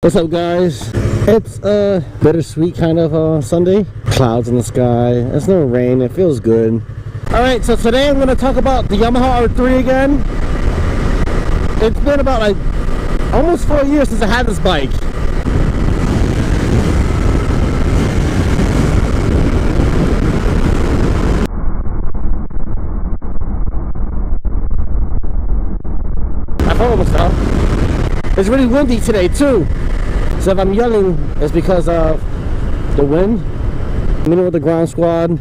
What's up, guys? It's a bittersweet kind of Sunday. Clouds in the sky. There's no rain. It feels good. Alright, so today I'm going to talk about the Yamaha R3 again. It's been about like almost 4 years since I had this bike. My phone almost fell. It's really windy today too. So if I'm yelling, it's because of the wind. I'm meeting with the ground squad.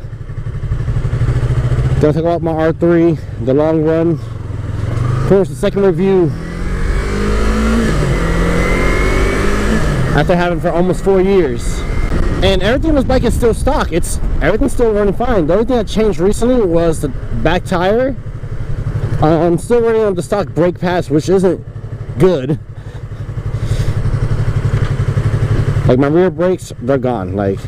Gonna talk about my R3, the long run. First, the second review. After having it for almost 4 years. And everything on this bike is still stock. Everything's still running fine. The only thing that changed recently was the back tire. I'm still running on the stock brake pads, which isn't good. Like my rear brakes, they're gone. Like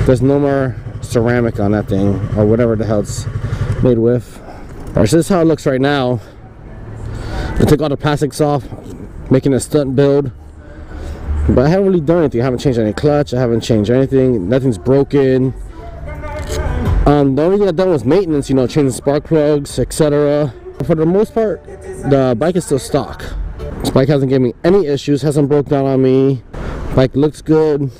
there's no more ceramic on that thing or whatever the hell it's made with. Alright, so this is how it looks right now. I took all the plastics off, making a stunt build. But I haven't really done anything. I haven't changed any clutch. I haven't changed anything. Nothing's broken. The only thing I've done was maintenance, you know, changing spark plugs, etc. For the most part, the bike is still stock. This bike hasn't given me any issues, hasn't broke down on me. Bike looks good.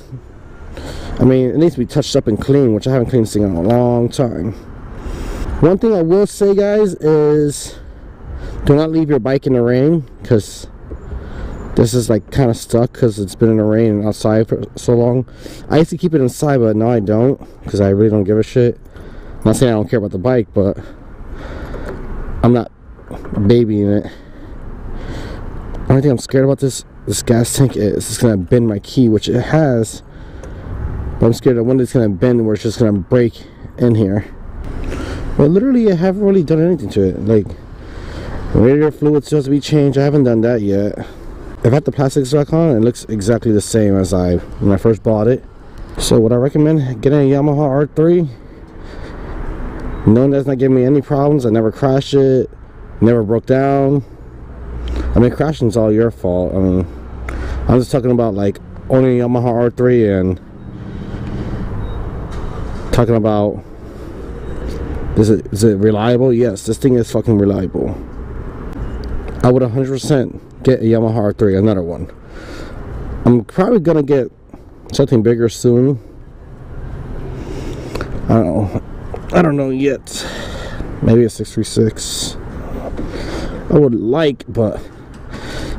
I mean, it needs to be touched up and clean, which I haven't cleaned this thing in a long time. One thing I will say, guys, is do not leave your bike in the rain, because this is like kind of stuck because it's been in the rain and outside for so long. I used to keep it inside, but now I don't, because I really don't give a shit. I'm not saying I don't care about the bike, but I'm not babying it. The only thing I'm scared about this gas tank is it's gonna bend my key, which it has, but I'm scared that one day it's gonna bend where it's just gonna break in here. But literally I haven't really done anything to it. Like radiator fluid still has to be changed. I haven't done that yet. I've had the plastics back on. It looks exactly the same as when I first bought it. So would I recommend getting a Yamaha R3? Knowing that's not giving me any problems. I never crashed it, never broke down. I mean, crashing's all your fault. I mean, I'm just talking about like owning a Yamaha R3 and talking about is it reliable? Yes, this thing is fucking reliable. I would 100% get a Yamaha R3, another one. I'm probably gonna get something bigger soon. I don't know yet. Maybe a 636. I would like, but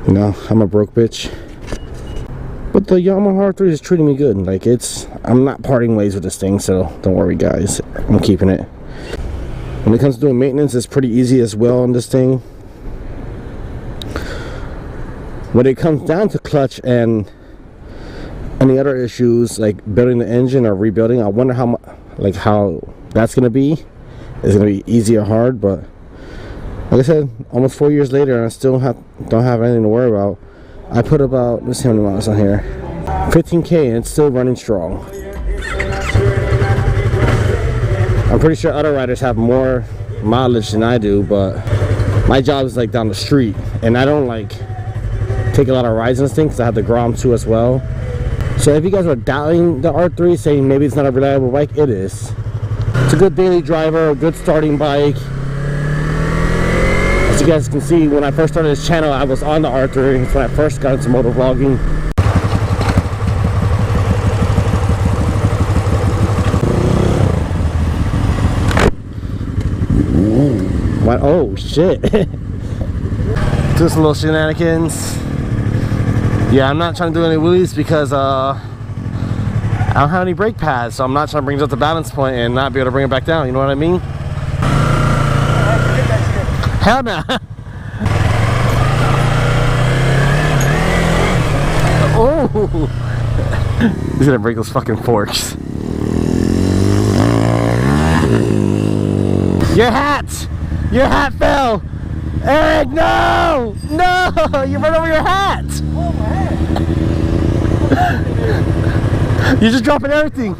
you know, I'm a broke bitch. But the Yamaha R3 is treating me good. Like I'm not parting ways with this thing, so don't worry, guys. I'm keeping it. When it comes to doing maintenance, it's pretty easy as well on this thing. When it comes down to clutch and any other issues like building the engine or rebuilding, I wonder how that's gonna be. Is it gonna be easy or hard? But like I said, almost 4 years later, and I still don't have anything to worry about. I put about, let's see how many miles on here, 15K, and it's still running strong. I'm pretty sure other riders have more mileage than I do, but my job is like down the street, and I don't like take a lot of rides in this thing because I have the Grom too as well. So if you guys are doubting the R3, saying maybe it's not a reliable bike, it is. It's a good daily driver, a good starting bike. As you guys can see, when I first started this channel, I was on the R3. It's when I first got into motor vlogging. What? Oh shit. Just little shenanigans. Yeah, I'm not trying to do any wheelies because I don't have any brake pads, so I'm not trying to bring it up the balance point and not be able to bring it back down, you know what I mean? Hell no. Oh! He's gonna break those fucking forks. Your hat! Your hat fell! Eric, no! No! You ran over your hat! Oh, my hat! You're just dropping everything.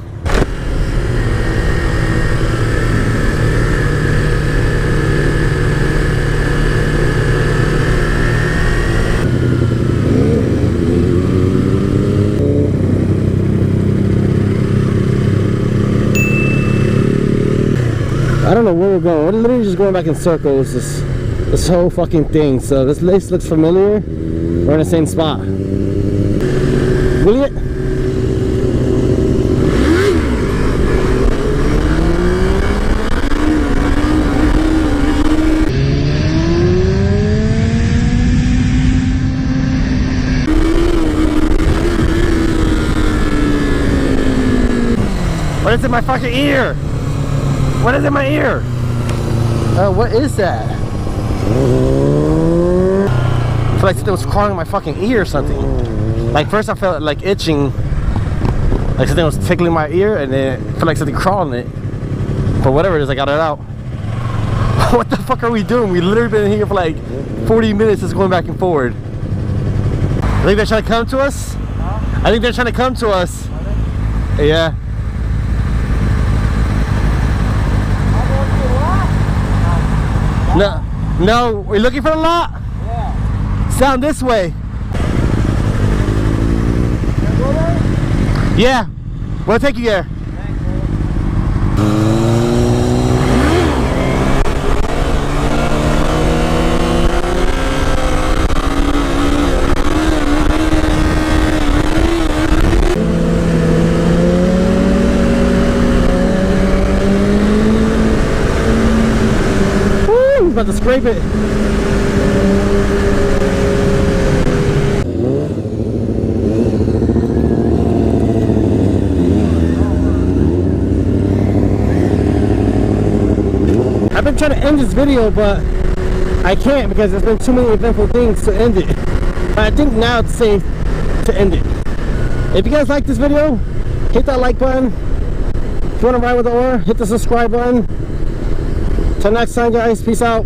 I don't know where we're going. We're literally just going back in circles. This whole fucking thing. So this place looks familiar. We're in the same spot. Will it? What is in my fucking ear? What is in my ear? What is that? I feel like something was crawling in my fucking ear or something. Like first I felt like itching, like something was tickling my ear, and then I felt like something crawling in it. But whatever it is, I got it out. What the fuck are we doing? We literally been here for like 40 minutes just going back and forward. I think they're trying to come to us. I think they're trying to come to us. Yeah. No, we're looking for a lot? Yeah. Sound this way. Yeah, we'll take you there. About to scrape it. I've been trying to end this video, but I can't because there's been too many eventful things to end it. But I think now it's safe to end it. If you guys like this video, hit that like button. If you want to ride with the oar, hit the subscribe button. Till next time, guys, peace out.